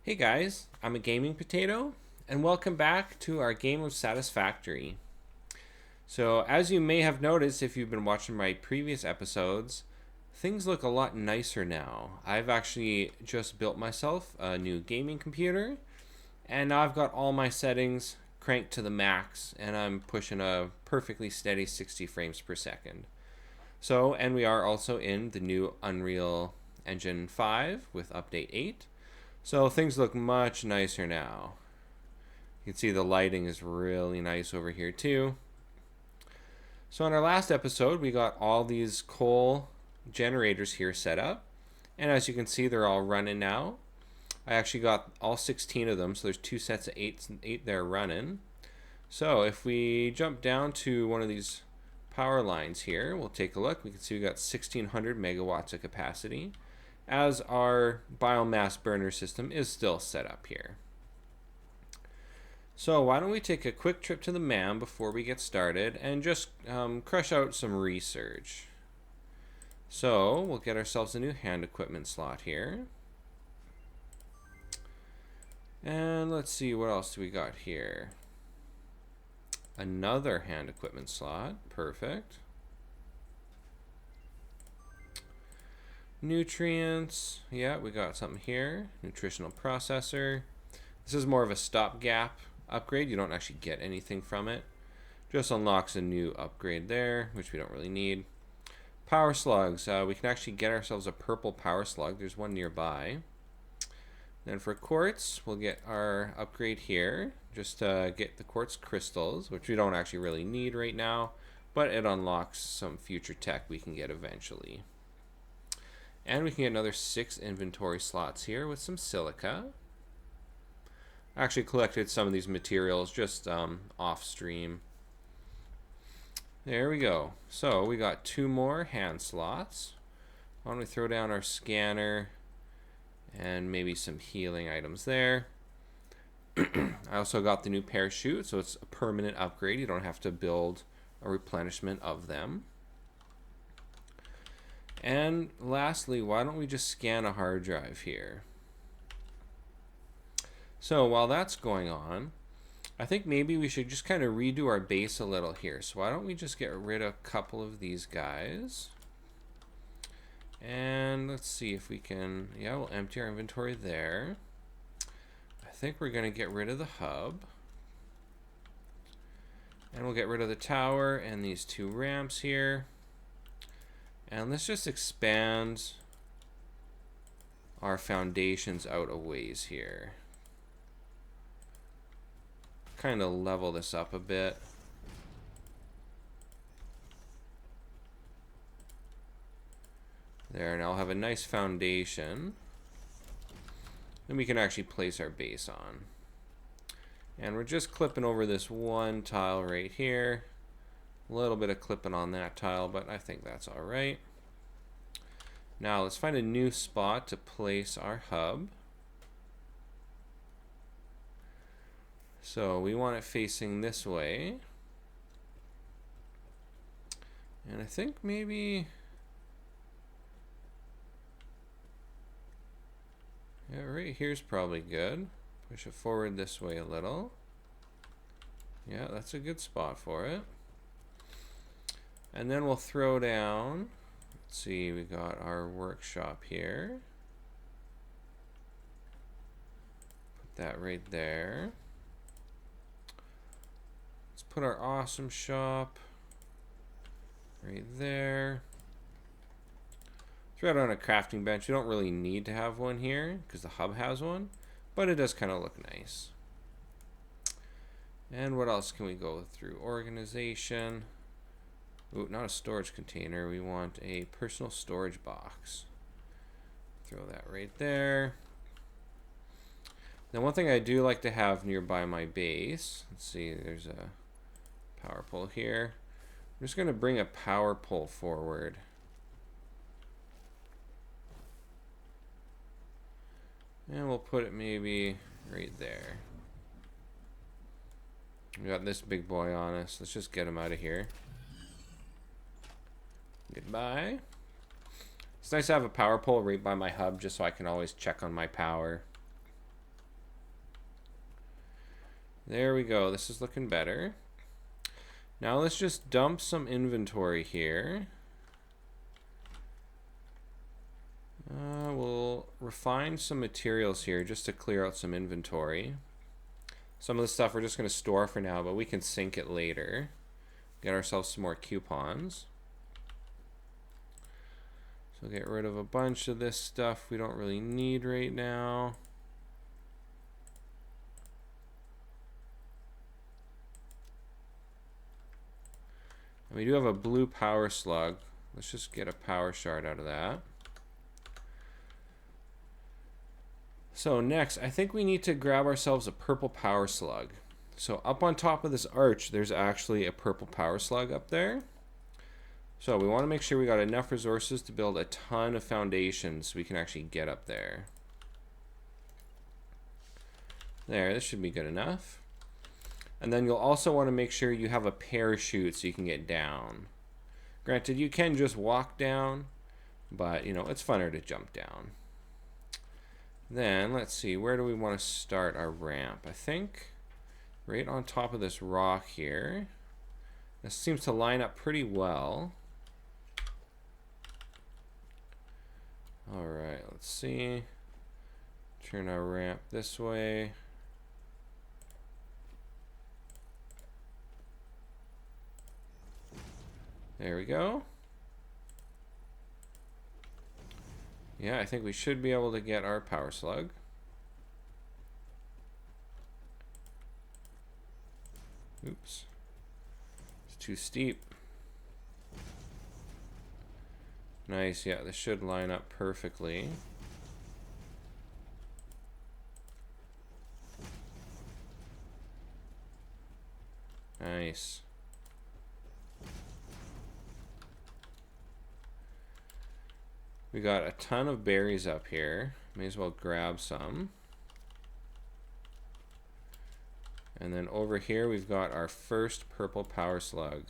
Hey guys, I'm a gaming potato, and welcome back to our game of Satisfactory. So, as you may have noticed if you've been watching my previous episodes, things look a lot nicer now. I've actually just built myself a new gaming computer, and now I've got all my settings cranked to the max, and I'm pushing a perfectly steady 60 frames per second. So, and we are also in the new Unreal Engine 5 with Update 8. So things look much nicer now. You can see the lighting is really nice over here too. So in our last episode, we got all these coal generators here set up. And as you can see, they're all running now. I actually got all 16 of them, so there's two sets of eight there running. So if we jump down to one of these power lines here, we'll take a look. We can see we got 1600 megawatts of capacity, as our biomass burner system is still set up here. So why don't we take a quick trip to the MAM before we get started and just crush out some research. So we'll get ourselves a new hand equipment slot here. And let's see, what else do we got here? Another hand equipment slot, perfect. Nutrients, yeah, we got something here. Nutritional processor. This is more of a stopgap upgrade. You don't actually get anything from it. Just unlocks a new upgrade there, which we don't really need. Power slugs. We can actually get ourselves a purple power slug. There's one nearby. Then for quartz, we'll get our upgrade here. Just get the quartz crystals, which we don't actually really need right now, but it unlocks some future tech we can get eventually. And we can get another 6 inventory slots here with some silica. I actually collected some of these materials just off stream. There we go. So we got 2 more hand slots. Why don't we throw down our scanner and maybe some healing items there. I also got the new parachute, so it's a permanent upgrade. You don't have to build a replenishment of them. And lastly, why don't we just scan a hard drive here? So while that's going on, I think maybe we should just kind of redo our base a little here. So why don't we just get rid of a couple of these guys? And let's see if we can, yeah, we'll empty our inventory there. I think we're going to get rid of the hub. And we'll get rid of the tower and these 2 ramps here. And let's just expand our foundations out a ways here. Kind of level this up a bit. There, and I'll have a nice foundation. Then we can actually place our base on. And we're just clipping over this one tile right here. A little bit of clipping on that tile, but I think that's all right. Now let's find a new spot to place our hub. So we want it facing this way. And I think maybe, yeah, right here's probably good. Push it forward this way a little. Yeah, that's a good spot for it. And then we'll throw down, let's see, we got our workshop here. Put that right there. Let's put our awesome shop right there. Throw it on a crafting bench. You don't really need to have one here because the hub has one, but it does kind of look nice. And what else can we go through? Organization. Ooh, not a storage container. We want a personal storage box. Throw that right there. Now, one thing I do like to have nearby my base. Let's see, there's a power pole here. I'm just going to bring a power pole forward. And we'll put it maybe right there. We got this big boy on us. Let's just get him out of here. Goodbye. It's nice to have a power pole right by my hub just so I can always check on my power. There we go. This is looking better. Now let's just dump some inventory here. We'll refine some materials here just to clear out some inventory. Some of the stuff we're just going to store for now, but we can sync it later. Get ourselves some more coupons. So get rid of a bunch of this stuff we don't really need right now. And we do have a blue power slug. Let's just get a power shard out of that. So next, I think we need to grab ourselves a purple power slug. So up on top of this arch, there's actually a purple power slug up there. So we want to make sure we got enough resources to build a ton of foundations so we can actually get up there. There, this should be good enough. And then you'll also want to make sure you have a parachute so you can get down. Granted, you can just walk down, but you know, it's funner to jump down. Then, let's see, where do we want to start our ramp? I think right on top of this rock here. This seems to line up pretty well. Alright, let's see. Turn our ramp this way. There we go. Yeah, I think we should be able to get our power slug. Oops. It's too steep. Nice, yeah, this should line up perfectly. Nice. We got a ton of berries up here. May as well grab some. And then over here we've got our first purple power slug.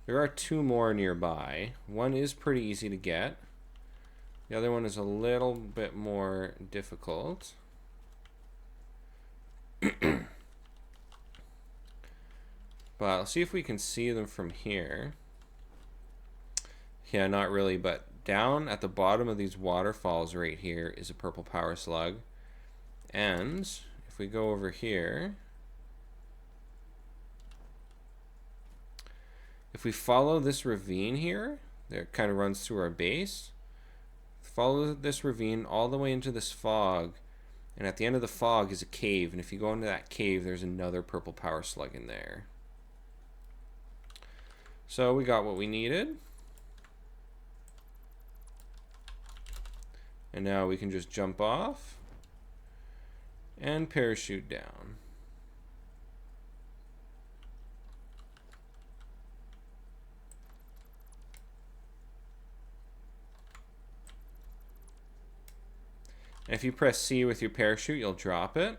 There are two more nearby. One is pretty easy to get. The other one is a little bit more difficult. But I'll see if we can see them from here. Yeah, not really, but down at the bottom of these waterfalls right here is a purple power slug. And if we go over here, if we follow this ravine here, that kind of runs through our base, follow this ravine all the way into this fog, and at the end of the fog is a cave, and if you go into that cave, there's another purple power slug in there. So we got what we needed. And now we can just jump off and parachute down. And if you press C with your parachute, you'll drop it.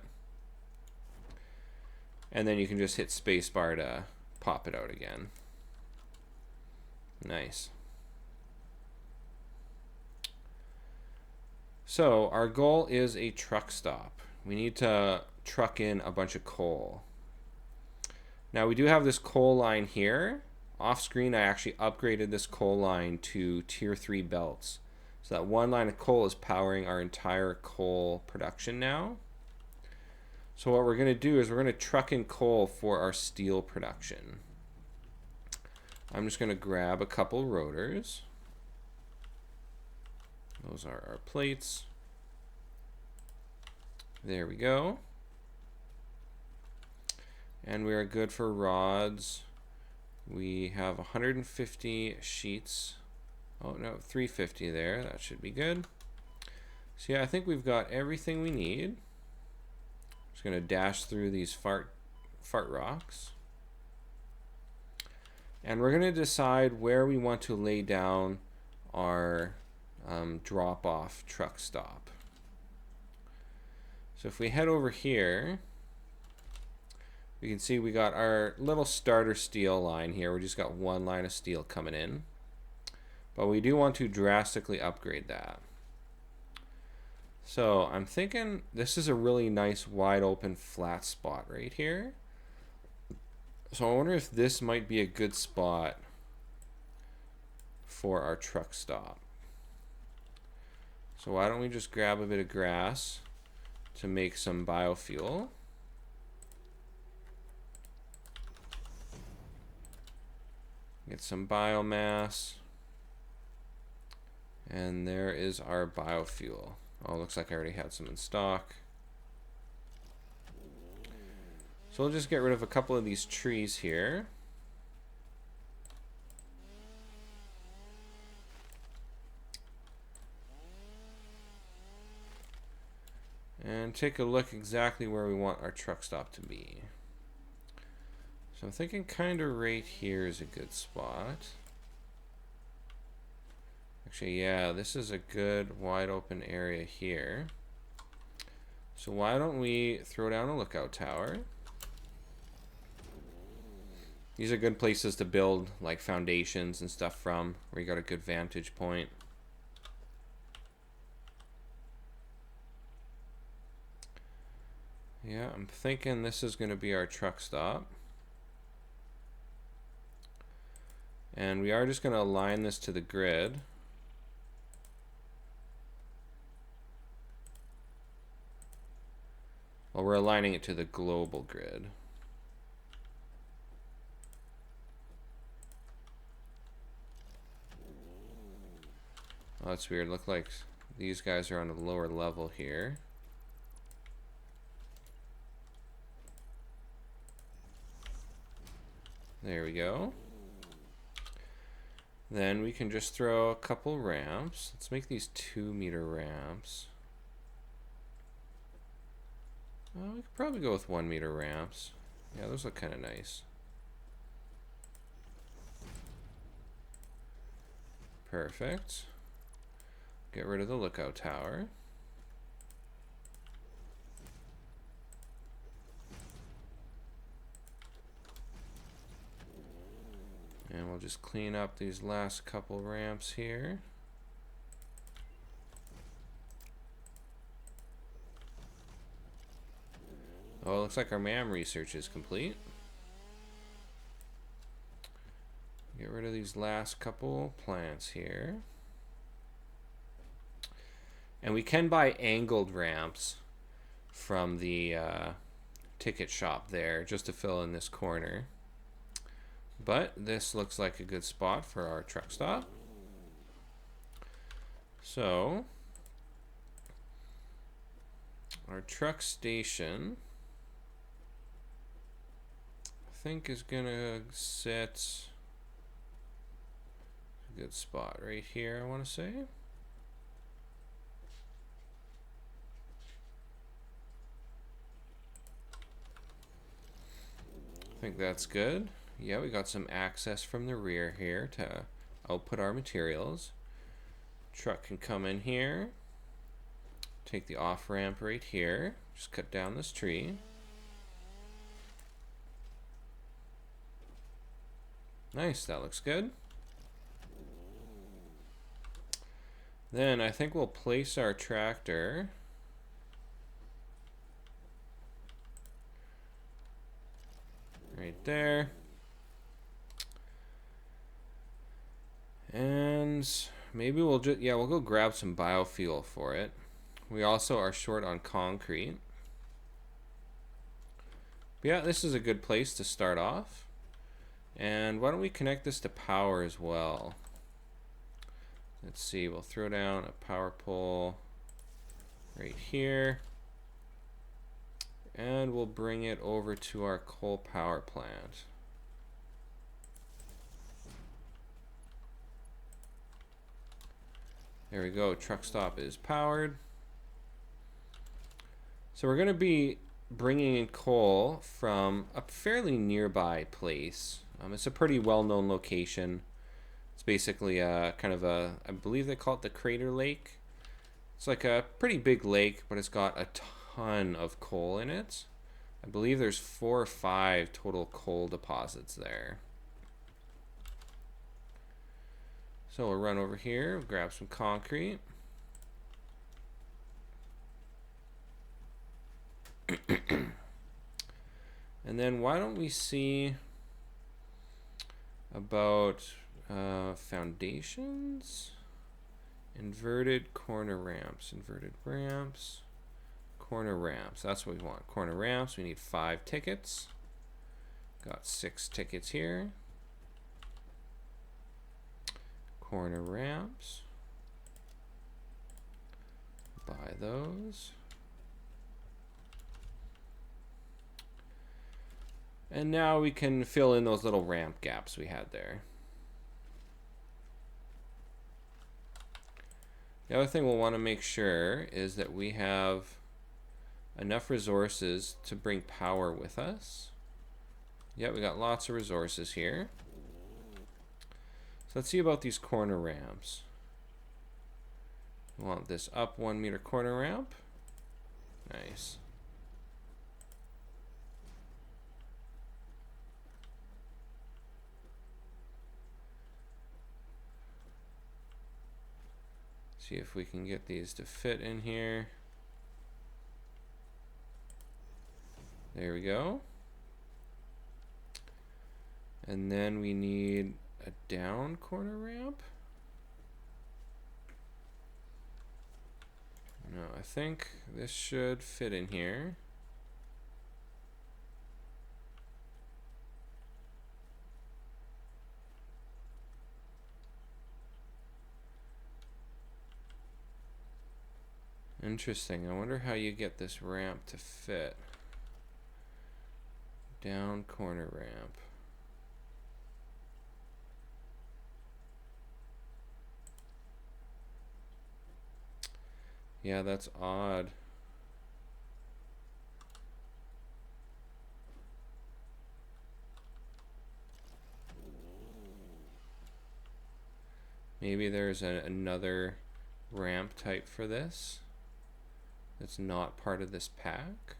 And then you can just hit spacebar to pop it out again. Nice. So our goal is a truck stop. We need to truck in a bunch of coal. Now we do have this coal line here. Off screen I actually upgraded this coal line to tier 3 belts. So that one line of coal is powering our entire coal production now. So what we're going to do is we're going to truck in coal for our steel production. I'm just going to grab a couple rotors. Those are our plates. There we go. And we are good for rods. We have 150 sheets. Oh no, 350 there. That should be good. So yeah, I think we've got everything we need. Just gonna dash through these fart rocks. And we're gonna decide where we want to lay down our drop-off truck stop. So if we head over here, we can see we got our little starter steel line here. We just got one line of steel coming in, but we do want to drastically upgrade that. So I'm thinking this is a really nice wide open flat spot right here. So I wonder if this might be a good spot for our truck stop. So why don't we just grab a bit of grass to make some biofuel. Get some biomass. And there is our biofuel. Oh, looks like I already had some in stock. So we'll just get rid of a couple of these trees here. And take a look exactly where we want our truck stop to be. So I'm thinking kind of right here is a good spot. Actually, yeah, this is a good wide open area here. So why don't we throw down a lookout tower? These are good places to build like foundations and stuff from, where you got a good vantage point. Yeah, I'm thinking this is going to be our truck stop. And we are just going to align this to the grid. Well, we're aligning it to the global grid. Oh, that's weird. Look like these guys are on a lower level here. There we go. Then we can just throw a couple ramps. Let's make these 2-meter ramps. Well, we could probably go with 1-meter ramps. Yeah, those look kind of nice. Perfect. Get rid of the lookout tower. And we'll just clean up these last couple ramps here. Oh, it looks like our MAM research is complete. Get rid of these last couple plants here. And we can buy angled ramps from the ticket shop there, just to fill in this corner. But this looks like a good spot for our truck stop. So our truck station, I think, is gonna sit a good spot right here, I want to say. I think that's good. Yeah, we got some access from the rear here to output our materials. Truck can come in here, take the off ramp right here, just cut down this tree. Nice, that looks good. Then I think we'll place our tractor right there. And maybe we'll just, yeah, we'll go grab some biofuel for it. We also are short on concrete. But yeah, this is a good place to start off. And why don't we connect this to power as well? Let's see, we'll throw down a power pole right here. And we'll bring it over to our coal power plant. There we go, truck stop is powered. So we're going to be bringing in coal from a fairly nearby place. It's a pretty well-known location. It's basically a kind of a, I believe they call it the Crater Lake. It's like a pretty big lake, but it's got a ton of coal in it. I believe there's 4 or 5 total coal deposits there. So we'll run over here, grab some concrete. And then why don't we see about foundations? Inverted corner ramps. Inverted ramps. Corner ramps. That's what we want. Corner ramps. We need 5 tickets. Got 6 tickets here. Corner ramps. Buy those. And now we can fill in those little ramp gaps we had there. The other thing we'll want to make sure is that we have enough resources to bring power with us. Yeah, we got lots of resources here. So let's see about these corner ramps. We want this up 1 meter corner ramp. Nice. See if we can get these to fit in here. There we go. And then we need a down corner ramp. No, I think this should fit in here. Interesting. I wonder how you get this ramp to fit. Down corner ramp. Yeah, that's odd. Maybe there's another ramp type for this that's not part of this pack.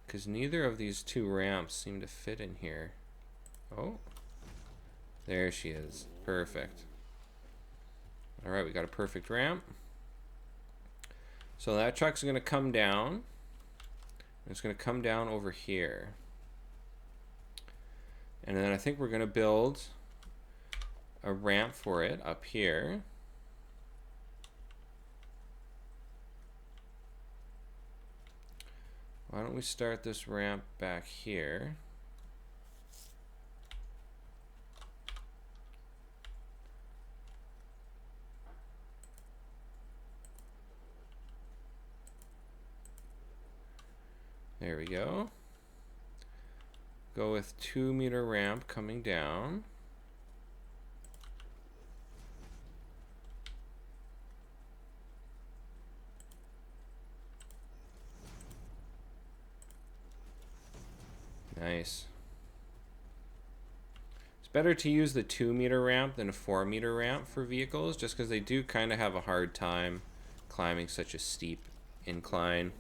Because neither of these 2 ramps seem to fit in here. Oh, there she is. Perfect. All right, we got a perfect ramp. So that truck's going to come down. It's going to come down over here. And then I think we're going to build a ramp for it up here. Why don't we start this ramp back here? There we go. Go with 2 meter ramp coming down. Nice. It's better to use the 2 meter ramp than a 4 meter ramp for vehicles, just because they do kind of have a hard time climbing such a steep incline.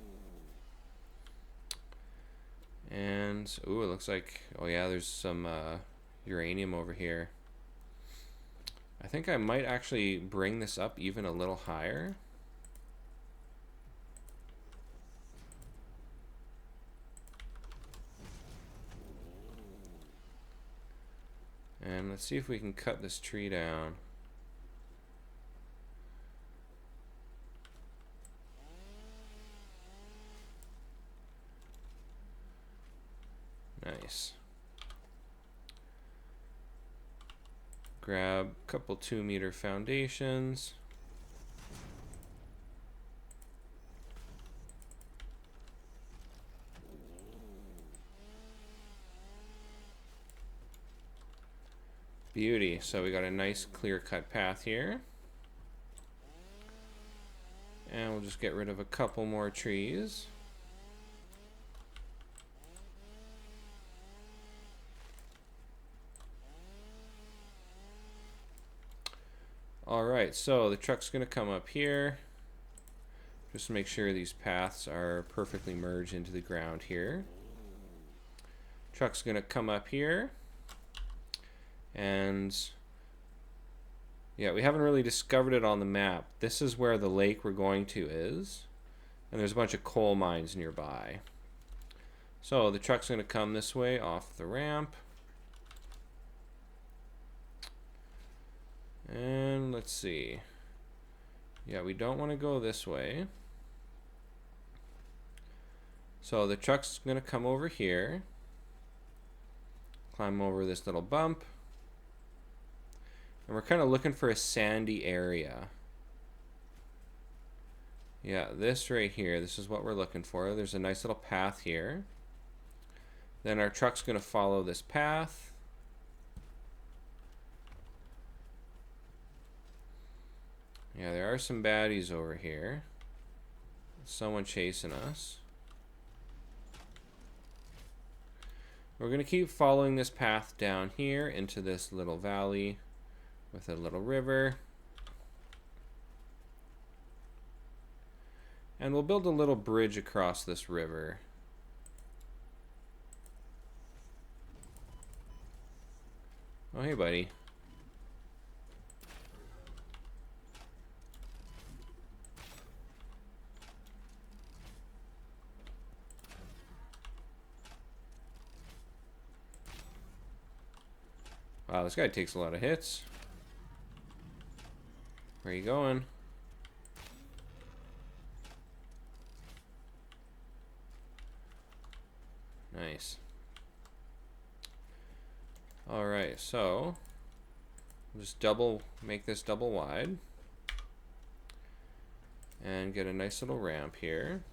And, ooh, it looks like, oh yeah, there's some uranium over here. I think I might actually bring this up even a little higher. And let's see if we can cut this tree down. Nice. Grab a couple 2 meter foundations. Beauty. So we got a nice clear cut path here. And we'll just get rid of a couple more trees. Alright, so the truck's going to come up here. Just to make sure these paths are perfectly merged into the ground here. Truck's going to come up here. And Yeah, we haven't really discovered it on the map. This is where the lake we're going to is. And there's a bunch of coal mines nearby. So the truck's going to come this way off the ramp. And let's see. Yeah, we don't want to go this way. So the truck's going to come over here. Climb over this little bump. And we're kind of looking for a sandy area. Yeah, this right here, this is what we're looking for. There's a nice little path here. Then our truck's going to follow this path. Yeah, there are some baddies over here. Someone chasing us. We're going to keep following this path down here into this little valley with a little river. And we'll build a little bridge across this river. Oh, hey, buddy. Wow, this guy takes a lot of hits. Where are you going? Nice. Alright, so just make this double wide. And get a nice little ramp here.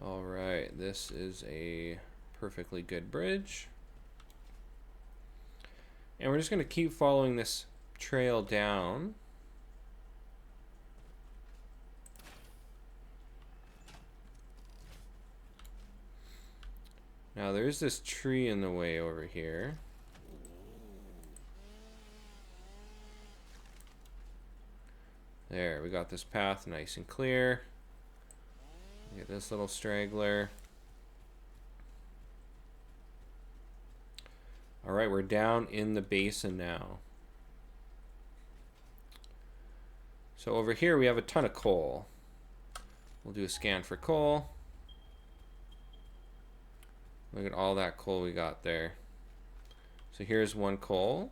Alright, this is a perfectly good bridge. And we're just going to keep following this trail down. Now there's this tree in the way over here. There, we got this path nice and clear. Get this little straggler. Alright, we're down in the basin now. So over here we have a ton of coal. We'll do a scan for coal. Look at all that coal we got there. So here's one coal.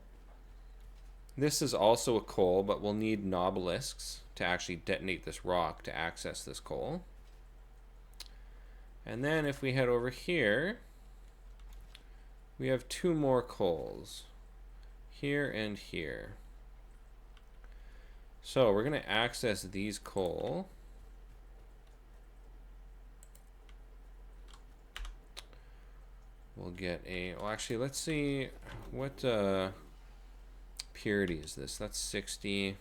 This is also a coal, but we'll need nobelisks to actually detonate this rock to access this coal. And then if we head over here, we have two more coals, here and here. So we're going to access these coal. We'll get a, well actually let's see, what purity is this? That's 60.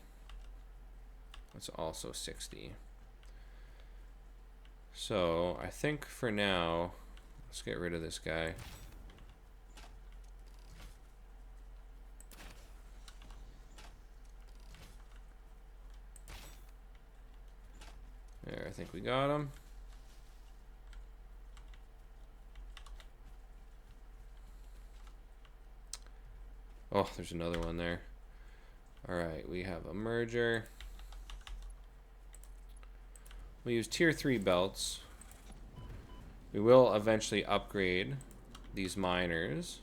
That's also 60. So I think for now, let's get rid of this guy. There, I think we got him. Oh, there's another one there. Alright, we have a merger. We use tier 3 belts. We will eventually upgrade these miners.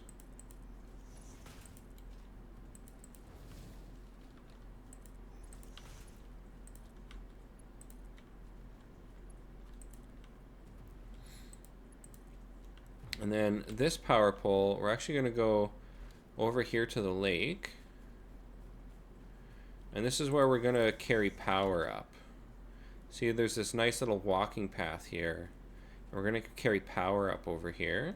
And then this power pole, we're actually going to go over here to the lake. And this is where we're going to carry power up. See, there's this nice little walking path here. We're going to carry power up over here.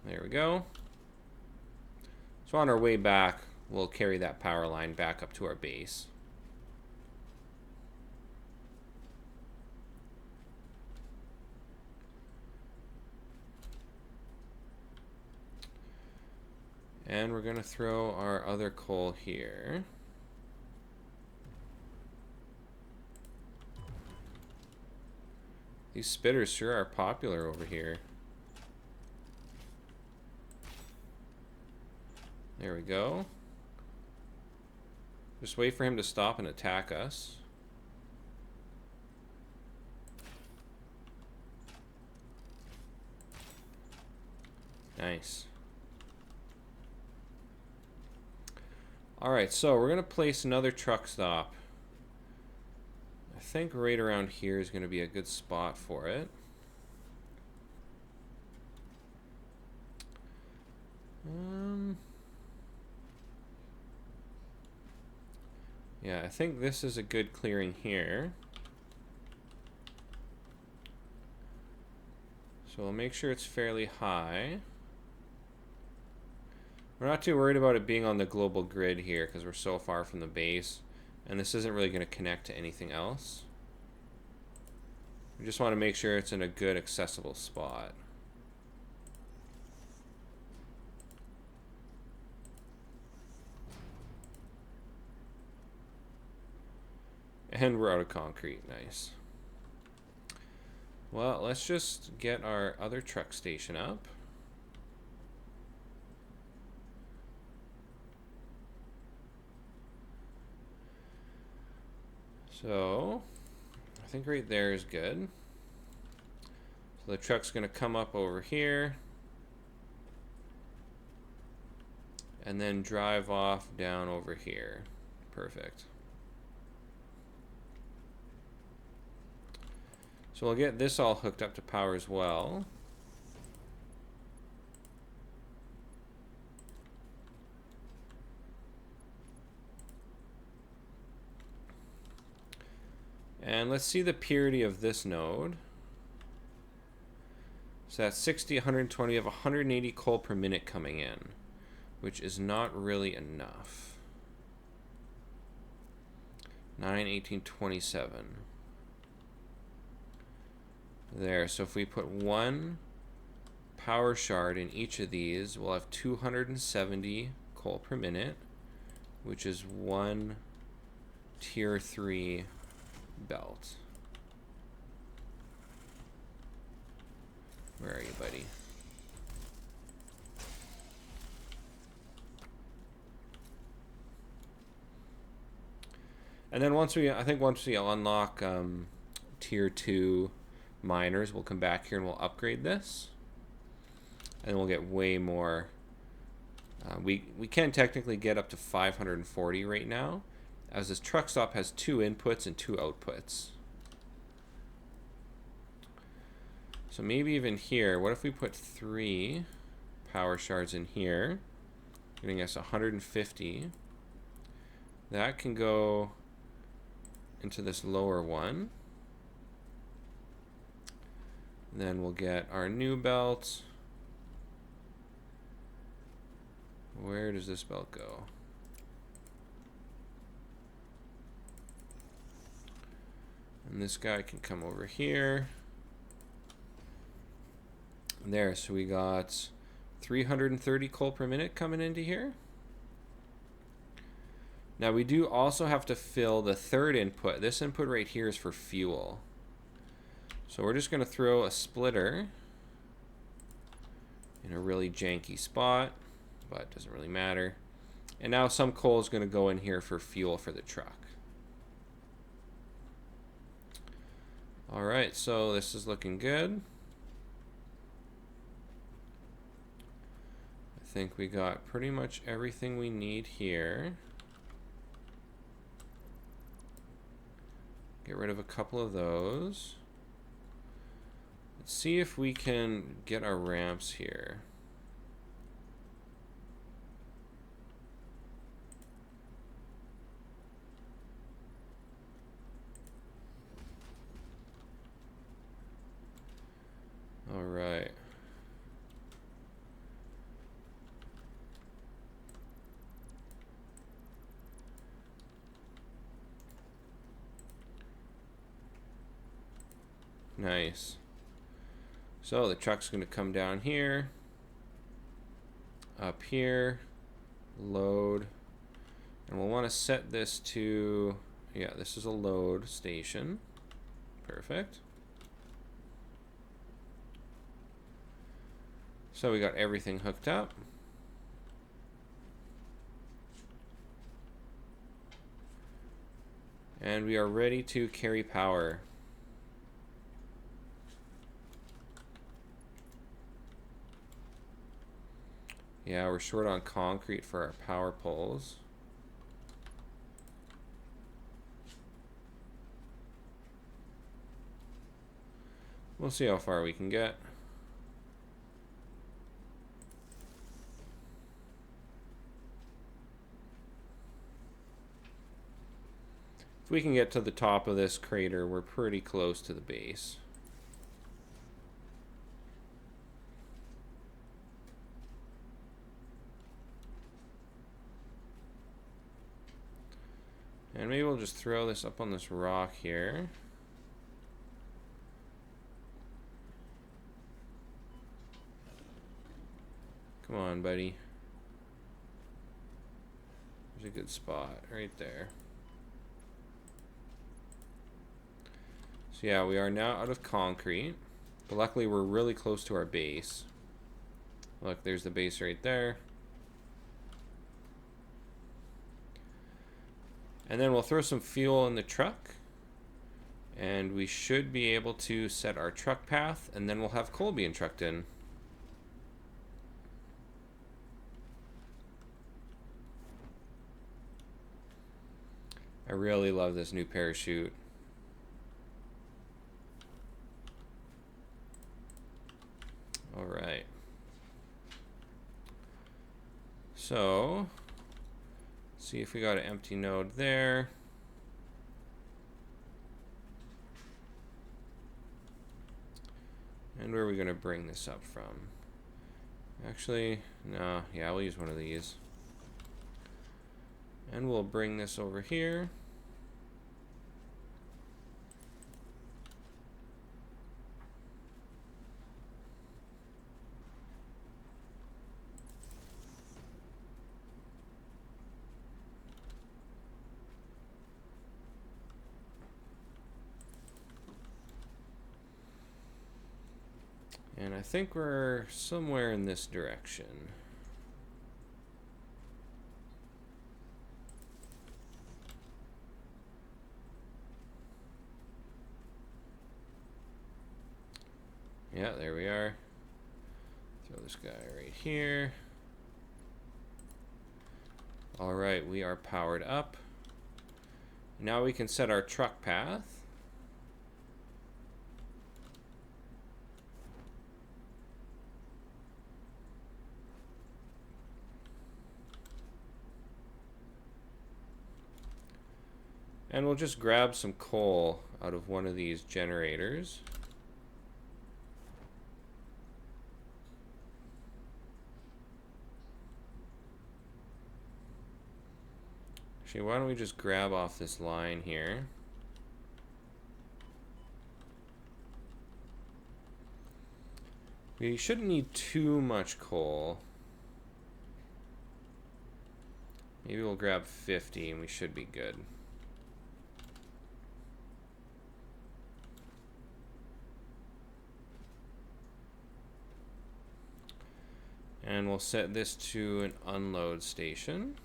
There we go. So on our way back, we'll carry that power line back up to our base. And we're going to throw our other coal here. These spitters sure are popular over here. There we go. Just wait for him to stop and attack us. Nice. Alright, so we're going to place another truck stop. I think right around here is going to be a good spot for it. Yeah, I think this is a good clearing here. So we'll make sure it's fairly high. We're not too worried about it being on the global grid here because we're so far from the base, and this isn't really going to connect to anything else. We just want to make sure it's in a good accessible spot. And we're out of concrete. Nice. Well, let's just get our other truck station up. So, I think right there is good. So the truck's going to come up over here and then drive off down over here. Perfect. So we'll get this all hooked up to power as well. And let's see the purity of this node. So that's 60, 120 of 180 coal per minute coming in, which is not really enough. 9, 18, 27. There, so if we put one power shard in each of these, we'll have 270 coal per minute, which is one tier 3 belt. Where are you, buddy? And then once we, I think once we unlock tier 2 miners, we'll come back here and we'll upgrade this, and we'll get way more. We can technically get up to 540 right now, as this truck stop has 2 inputs and 2 outputs. So maybe even here, what if we put 3 power shards in here, giving us 150. That can go into this lower one. Then we'll get our new belt. Where does this belt go? And this guy can come over here. There, so we got 330 coal per minute coming into here. Now we do also have to fill the third input. This input right here is for fuel. So we're just going to throw a splitter in a really janky spot, but it doesn't really matter. And now some coal is going to go in here for fuel for the truck. All right, so this is looking good. I think we got pretty much everything we need here. Get rid of a couple of those. Let's see if we can get our ramps here. All right. Nice. So the truck's going to come down here, up here, load, and we'll want to set this to, yeah, this is a load station. Perfect. So we got everything hooked up. And we are ready to carry power. Yeah, we're short on concrete for our power poles. We'll see how far we can get. If we can get to the top of this crater, we're pretty close to the base. And maybe we'll just throw this up on this rock here. Come on, buddy. There's a good spot right there. So yeah, we are now out of concrete. But luckily we're really close to our base. Look, there's the base right there. And then we'll throw some fuel in the truck. And we should be able to set our truck path. And then we'll have coal being trucked in. I really love this new parachute. All right. So, see if we got an empty node there. And where are we going to bring this up from? Actually, no. Yeah, we'll use one of these. And we'll bring this over here. And I think we're somewhere in this direction. Yeah, there we are. Throw this guy right here. All right, we are powered up. Now we can set our truck path. And we'll just grab some coal out of one of these generators. Actually, why don't we just grab off this line here? We shouldn't need too much coal. Maybe we'll grab 50 and we should be good. And we'll set this to an unload station.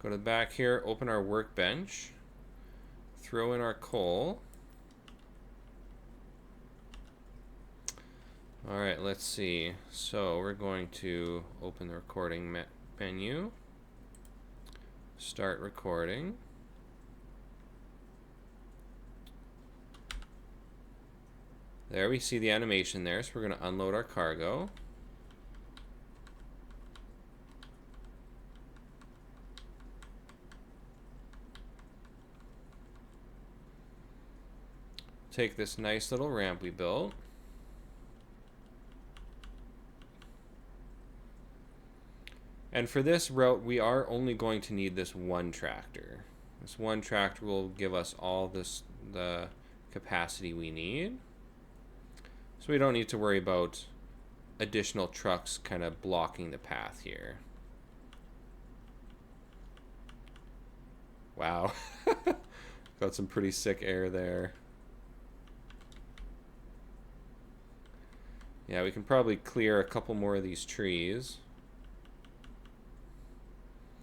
Go to the back here, open our workbench, throw in our coal. All right, let's see. So we're going to open the recording menu, start recording. There we see the animation there, so we're going to unload our cargo. Take this nice little ramp we built. And for this route, we are only going to need this one tractor. This one tractor will give us all the capacity we need. So we don't need to worry about additional trucks kind of blocking the path here. Wow. Got some pretty sick air there. Yeah, we can probably clear a couple more of these trees.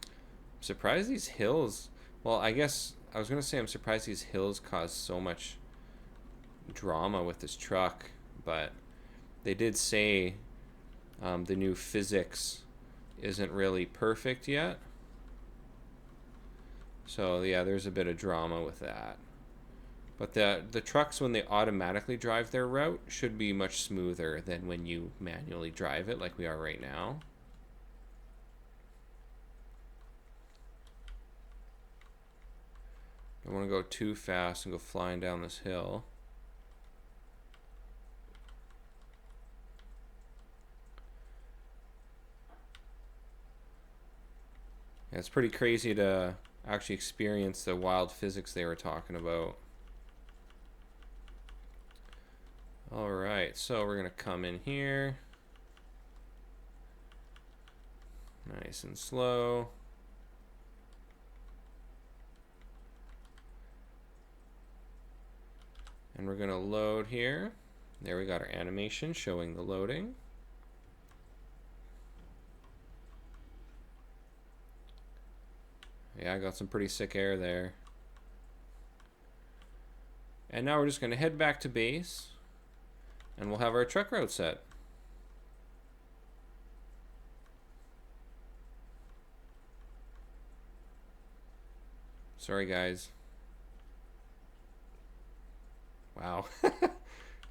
I'm surprised these hills... Well, I guess I was going to say I'm surprised these hills cause so much drama with this truck, but they did say the new physics isn't really perfect yet. So yeah, there's a bit of drama with that. But the trucks, when they automatically drive their route, should be much smoother than when you manually drive it like we are right now. Don't want to go too fast and go flying down this hill. Yeah, it's pretty crazy to actually experience the wild physics they were talking about. Alright, so we're going to come in here. Nice and slow. And we're going to load here. There we got our animation showing the loading. Yeah, I got some pretty sick air there. And now we're just going to head back to base, and we'll have our truck route set. Sorry, guys. Wow.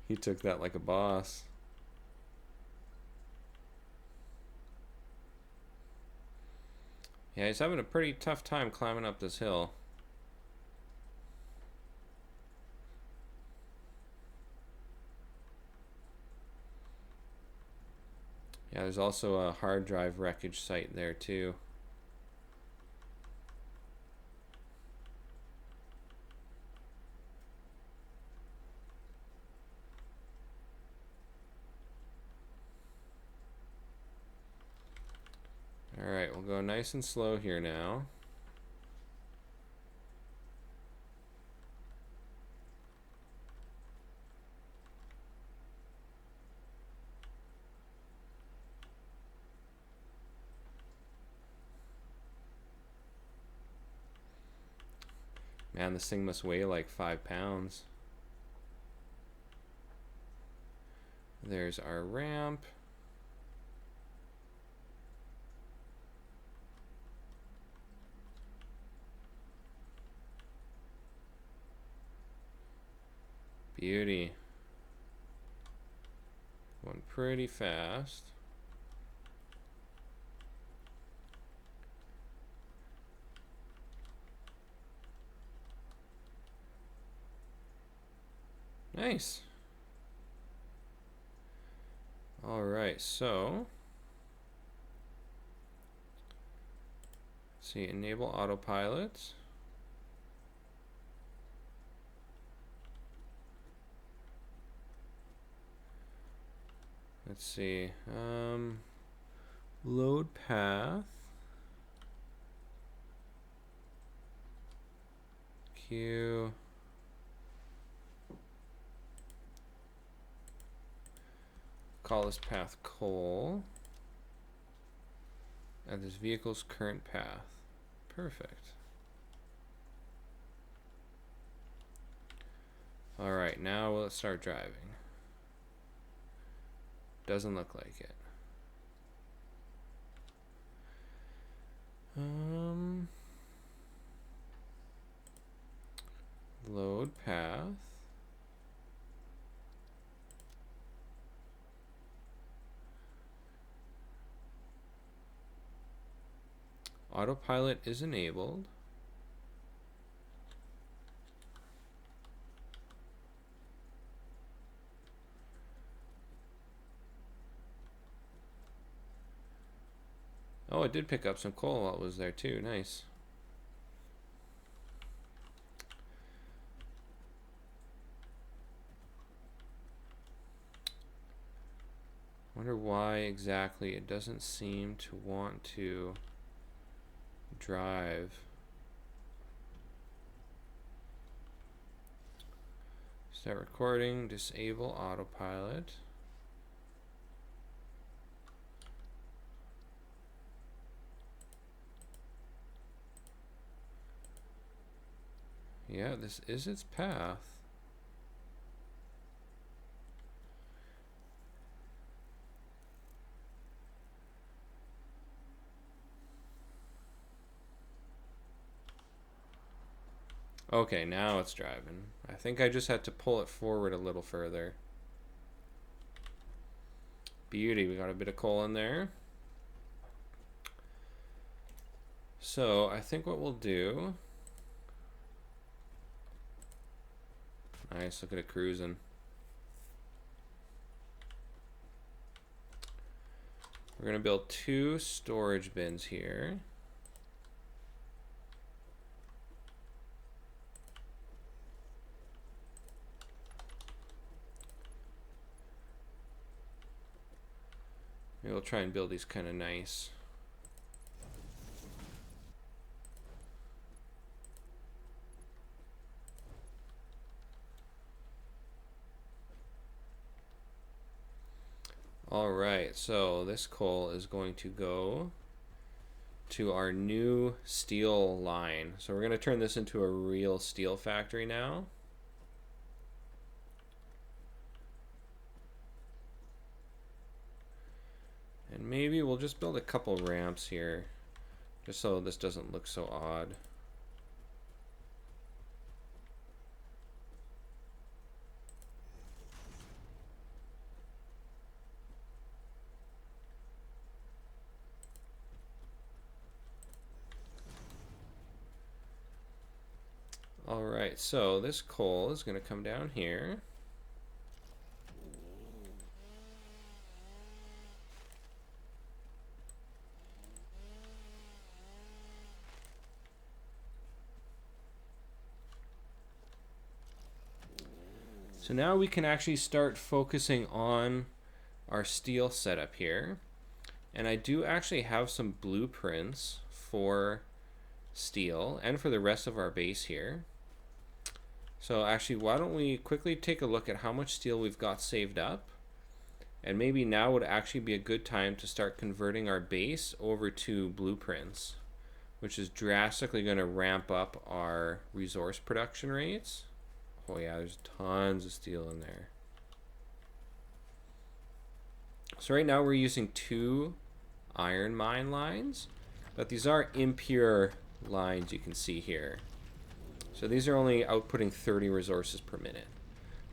He took that like a boss. Yeah, he's having a pretty tough time climbing up this hill. Yeah, there's also a hard drive wreckage site there too. Alright, we'll go nice and slow here now. Man, this thing must weigh like 5 pounds. There's our ramp. Beauty. Going pretty fast. Nice. All right, so let's see, enable autopilot. Let's see, load path. Q. Call this path coal. Add this vehicle's current path. Perfect. Alright, now let's start driving. Doesn't look like it. Load path. Autopilot is enabled. Oh, it did pick up some coal while it was there too. Nice. Wonder why exactly it doesn't seem to want to drive. Start recording, disable autopilot. Yeah, this is its path. Okay, now it's driving. I think I just had to pull it forward a little further. Beauty, we got a bit of coal in there. So I think what we'll do... Nice, look at it cruising. We're going to build 2 storage bins here. Maybe we'll try and build these kind of nice. Alright, so this coal is going to go to our new steel line. So we're going to turn this into a real steel factory now. And maybe we'll just build a couple ramps here, just so this doesn't look so odd. Alright, so this coal is going to come down here. So now we can actually start focusing on our steel setup here. And I do actually have some blueprints for steel and for the rest of our base here. So actually, why don't we quickly take a look at how much steel we've got saved up. And maybe now would actually be a good time to start converting our base over to blueprints, which is drastically going to ramp up our resource production rates. Oh yeah, there's tons of steel in there. So right now we're using 2 iron mine lines, but these are impure lines you can see here. So these are only outputting 30 resources per minute.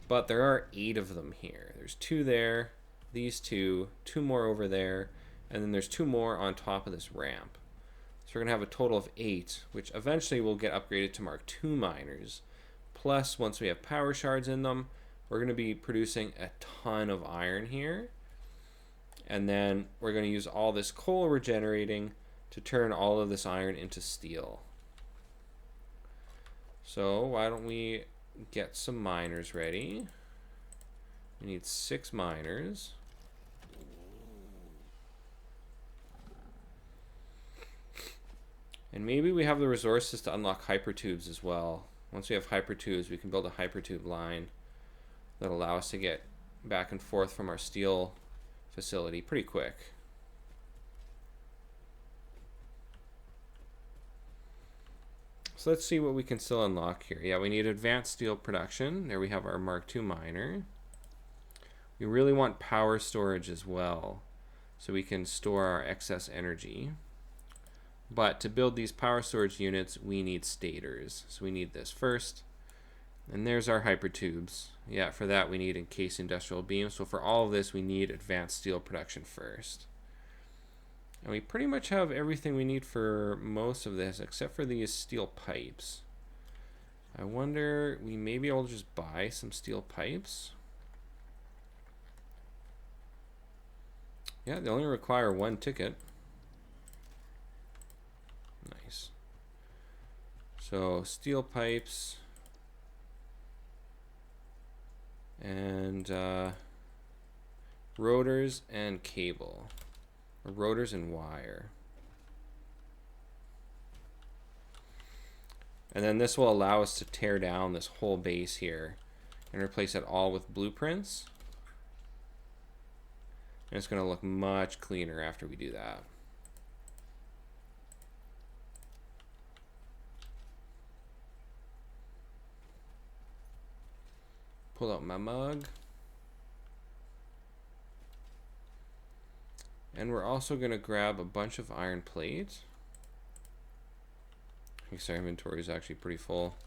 But there are 8 of them here. There's 2 there, these 2 more over there, and then there's 2 more on top of this ramp. So we're going to have a total of 8, which eventually will get upgraded to Mark II miners. Plus, once we have power shards in them, we're going to be producing a ton of iron here. And then we're going to use all this coal we're generating to turn all of this iron into steel. So why don't we get some miners ready? We need 6 miners. And maybe we have the resources to unlock hypertubes as well. Once we have hypertubes, we can build a hypertube line that'll allow us to get back and forth from our steel facility pretty quick. So let's see what we can still unlock here. Yeah, we need advanced steel production. There we have our Mark II miner. We really want power storage as well, so we can store our excess energy. But to build these power storage units, we need stators. So we need this first. And there's our hypertubes. Yeah, for that we need encased industrial beams. So for all of this, we need advanced steel production first. And we pretty much have everything we need for most of this, except for these steel pipes. I wonder, we may be able to just buy some steel pipes. Yeah, they only require 1 ticket. Nice. So steel pipes and rotors and cable, or rotors and wire. And then this will allow us to tear down this whole base here and replace it all with blueprints. And it's going to look much cleaner after we do that. pull out my mug. And we're also going to grab a bunch of iron plate. Because our inventory is actually pretty full.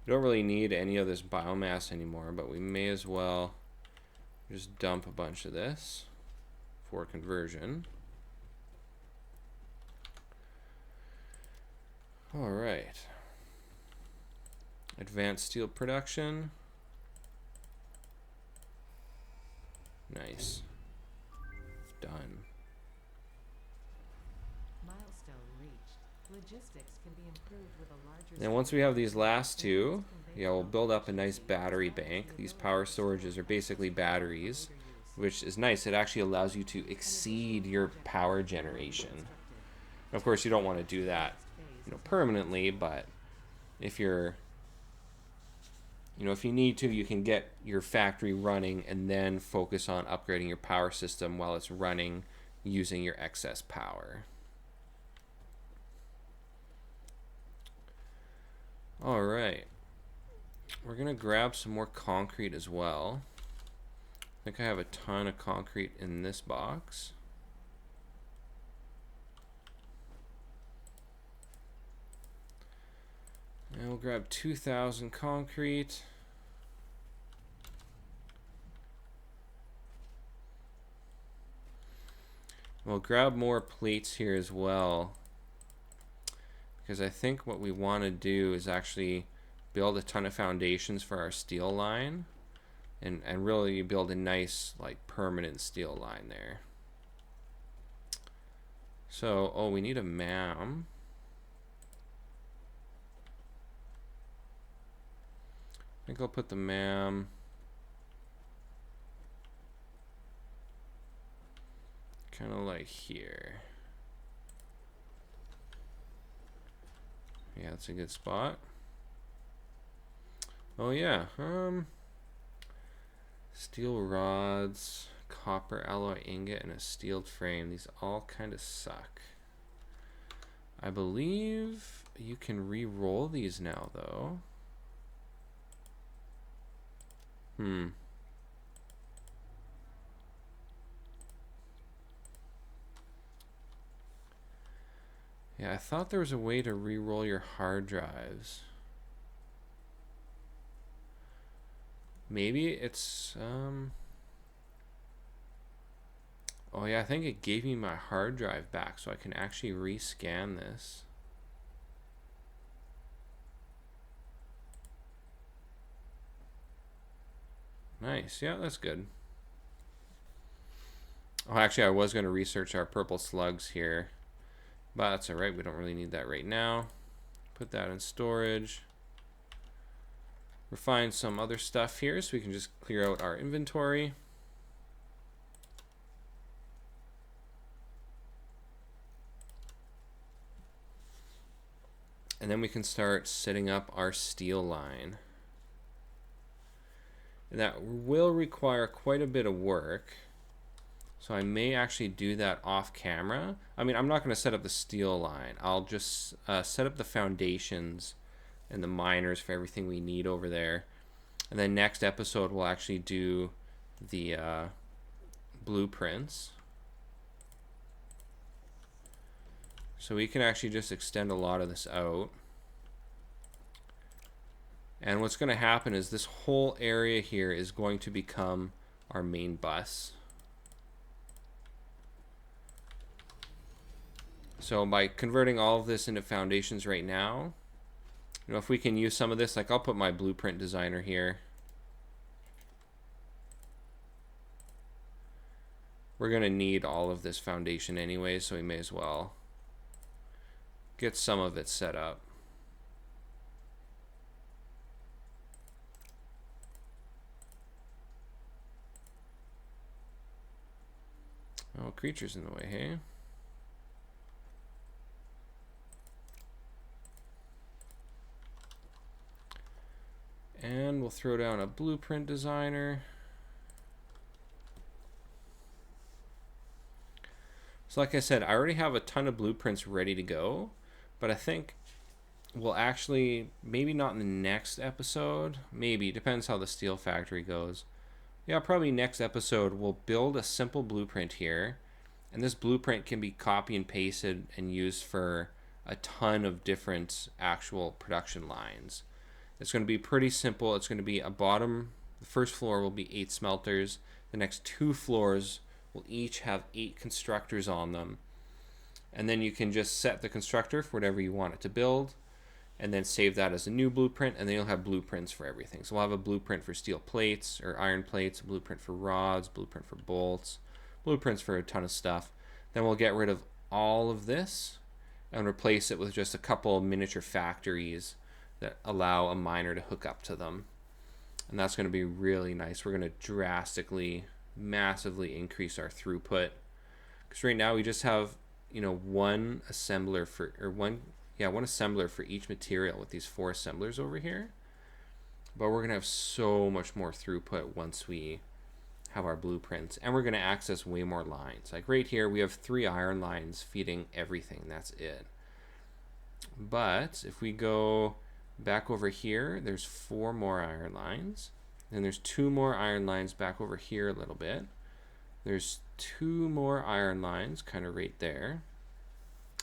We don't really need any of this biomass anymore, but we may as well just dump a bunch of this for conversion. All right. Advanced steel production. Nice. Done. Milestone reached. Logistics can be improved with a larger. And once we have these last two, yeah, we'll build up a nice battery bank. These power storages are basically batteries, which is nice. It actually allows you to exceed your power generation. Of course, you don't want to do that, permanently, but if you're, if you need to, you can get your factory running and then focus on upgrading your power system while it's running using your excess power. All right. We're going to grab some more concrete as well. I think I have a ton of concrete in this box. And we'll grab 2,000 concrete. We'll grab more plates here as well, because I think what we want to do is actually build a ton of foundations for our steel line and really build a nice, like, permanent steel line there. So, oh, we need a MAM. I think I'll put the MAM kind of like here. Yeah, that's a good spot. Oh yeah, steel rods, copper alloy ingot, and a steel frame. These all kind of suck. I believe you can re-roll these now, though. Yeah, I thought there was a way to re-roll your hard drives. Maybe it's, oh yeah, I think it gave me my hard drive back, so I can actually rescan this. Nice, yeah, that's good. Oh, actually, I was going to research our purple slugs here, but that's alright, we don't really need that right now. Put that in storage. Refine some other stuff here so we can just clear out our inventory. And then we can start setting up our steel line. And that will require quite a bit of work. So I may actually do that off camera. I mean, I'm not going to set up the steel line. I'll just set up the foundations and the miners for everything we need over there. And then next episode we'll actually do the blueprints. So we can actually just extend a lot of this out. And what's going to happen is this whole area here is going to become our main bus. So by converting all of this into foundations right now, if we can use some of this, like I'll put my blueprint designer here. We're going to need all of this foundation anyway, so we may as well get some of it set up. Oh, creatures in the way, hey? And we'll throw down a blueprint designer. So like I said, I already have a ton of blueprints ready to go, but I think we'll actually, maybe not in the next episode, maybe, depends how the steel factory goes. Yeah, probably next episode we'll build a simple blueprint here, and this blueprint can be copy and pasted and used for a ton of different actual production lines. It's going to be pretty simple. It's going to be a bottom, the first floor will be 8 smelters. The next 2 floors will each have 8 constructors on them. And then you can just set the constructor for whatever you want it to build, and then save that as a new blueprint, and then you'll have blueprints for everything. So we'll have a blueprint for steel plates or iron plates, a blueprint for rods, blueprint for bolts, blueprints for a ton of stuff. Then we'll get rid of all of this and replace it with just a couple of miniature factories that allow a miner to hook up to them. And that's going to be really nice. We're going to drastically, massively increase our throughput. Because right now we just have, one assembler for each material with these 4 assemblers over here. But we're going to have so much more throughput once we have our blueprints. And we're going to access way more lines. Like right here, we have 3 iron lines feeding everything. That's it. But if we go back over here, there's 4 more iron lines. Then there's 2 more iron lines back over here a little bit. There's 2 more iron lines kind of right there.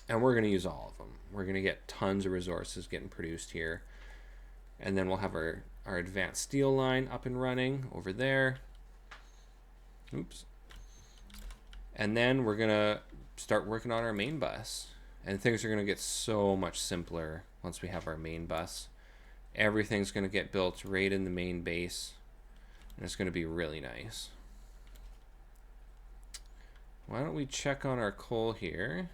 And we're going to use all of them. We're going to get tons of resources getting produced here. And then we'll have our advanced steel line up and running over there. Oops. And then we're going to start working on our main bus. And things are going to get so much simpler once we have our main bus. Everything's going to get built right in the main base. And it's going to be really nice. Why don't we check on our coal here?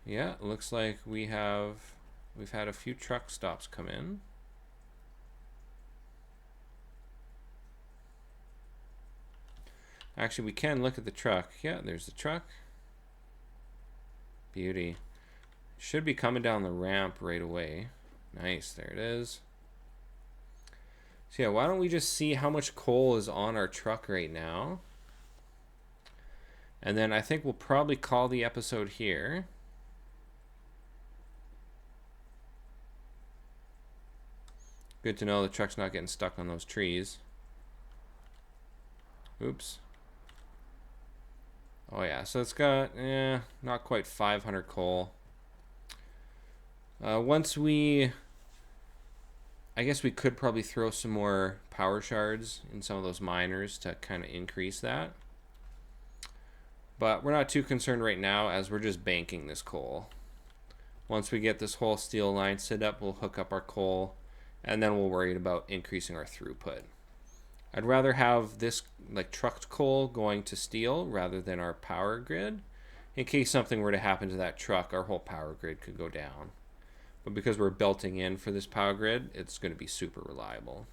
Yeah, it looks like we've had a few truck stops come in. Actually, we can look at the truck. Yeah, there's the truck. Beauty. Should be coming down the ramp right away. Nice, there it is. So yeah, why don't we just see how much coal is on our truck right now? And then I think we'll probably call the episode here. Good to know the truck's not getting stuck on those trees. Oops. Oh yeah, so it's got, not quite 500 coal. I guess we could probably throw some more power shards in some of those miners to kind of increase that. But we're not too concerned right now as we're just banking this coal. Once we get this whole steel line set up, we'll hook up our coal, and then we'll worry about increasing our throughput. I'd rather have this like trucked coal going to steel rather than our power grid. In case something were to happen to that truck, our whole power grid could go down. But because we're belting in for this power grid, it's going to be super reliable.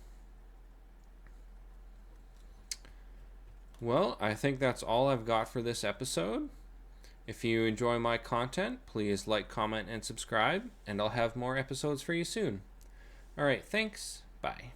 Well, I think that's all I've got for this episode. If you enjoy my content, please like, comment, and subscribe, and I'll have more episodes for you soon. All right, thanks. Bye.